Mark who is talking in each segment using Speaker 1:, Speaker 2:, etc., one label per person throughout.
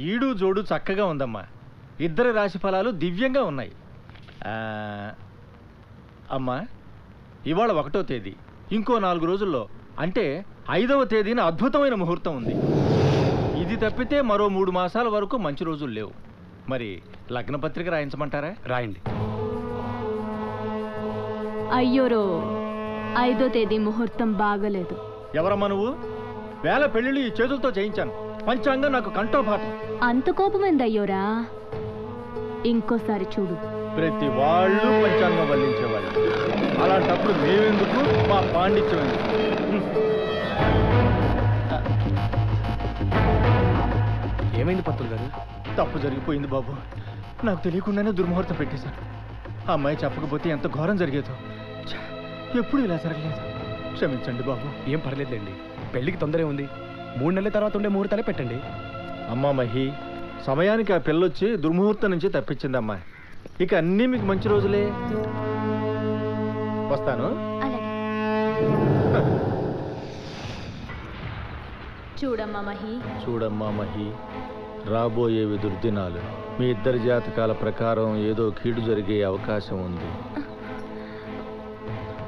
Speaker 1: ఈడు జోడు చక్కగా ఉందమ్మా. ఇద్దరి రాశి ఫలాలు దివ్యంగా ఉన్నాయి. అమ్మా, ఇవాళ 1వ తేదీ. ఇంకో 4 రోజుల్లో అంటే 5వ తేదీన అద్భుతమైన ముహూర్తం ఉంది. ఇది తప్పితే మరో 3 మాసాల వరకు మంచి రోజులు లేవు. మరి లగ్న పత్రిక రాయించమంటారా?
Speaker 2: రాయండి.
Speaker 3: అయ్యోరో, 5వ తేదీ ముహూర్తం బాగలేదు.
Speaker 1: ఎవరమ్మా నువ్వు? వేల పెళ్లిళ్ళు ఈ చేతులతో చేయించాను. పంచాంగం నాకు కంఠోపాఠం.
Speaker 3: అంత కోపమైంది అయ్యోరా. ఇంకోసారి చూడు.
Speaker 1: ప్రతి వాళ్ళు పంచాంగం వల్లించేవాళ్ళు. అలాంటప్పుడు మేమెందుకు, మా పాండిత్యం ఎందుకు?
Speaker 2: ఏమైంది పంతులు గారు?
Speaker 1: తప్పు జరిగిపోయింది బాబు. నాకు తెలియకుండానే దుర్ముహూర్తం పెట్టేశాను. ఆ అమ్మాయి చెప్పకపోతే ఎంత ఘోరం జరిగేదో. ఎప్పుడు ఇలా జరగలేదు. క్షమించండి బాబు.
Speaker 2: ఏం పర్లేదులేండి, పెళ్లికి తొందరే ఉంది. 3 నెలల తర్వాత ఉండే ముహూర్తాలే పెట్టండి.
Speaker 1: అమ్మా మహి, సమయానికి ఆ పిల్లొచ్చి దుర్ముహూర్తం నుంచి తప్పించిందమ్మా. ఇక అన్నీ మీకు మంచి రోజులే. వస్తాను.
Speaker 3: చూడమ్మా మహి,
Speaker 1: చూడమ్మా మహి, రాబోయేవి దుర్దినాలు. మీ ఇద్దరి జాతకాల ప్రకారం ఏదో కీడు జరిగే అవకాశం ఉంది.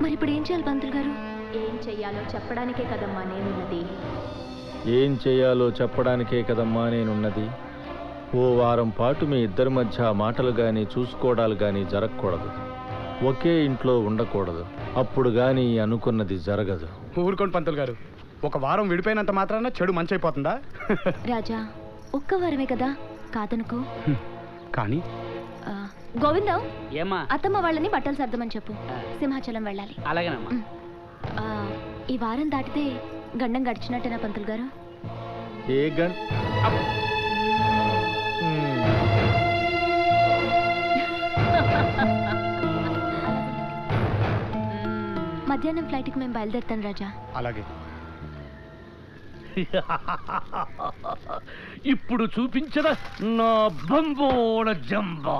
Speaker 3: మరి ఇప్పుడు ఏం చేయాలి పంతులు గారు? ఏం చెయ్యాలో చెప్పడానికే కదమ్మా నేనున్నది.
Speaker 1: ఏం చేయాలో చెప్పడానికే కదమ్మా నేనున్నది. ఓ వారం పాటు మీ ఇద్దరి మధ్య మాటలు కానీ చూసుకోవడాలు కానీ జరగకూడదు. ఒకే ఇంట్లో ఉండకూడదు. అప్పుడు కానీ అనుకున్నది జరగదు.
Speaker 2: ఊరుకోండి పంతులు గారు. 1 వారం విడిపోయినంత మాత్రాన చెడు మంచి అయిపోతుందా?
Speaker 3: రాజా, 1 వారమే కదా, కాదనుకో.
Speaker 2: కానీ
Speaker 3: గోవిందం,
Speaker 4: ఏమ్మా?
Speaker 3: అత్తమ్మ వాళ్ళని బట్టలు సర్దమని చెప్పు. సింహాచలం వెళ్ళాలి.
Speaker 4: అలాగేనమ్మా.
Speaker 3: ఈ వారం దాటితే గండం గడిచినట్టేనా పంతులు గారు?
Speaker 1: ఏ గన్
Speaker 3: మధ్యాహ్నం ఫ్లైట్కి మేము బయలుదేరుతాం రాజా.
Speaker 2: అలాగే.
Speaker 4: ఇప్పుడు చూపించిన నా బంబోడ జంబా.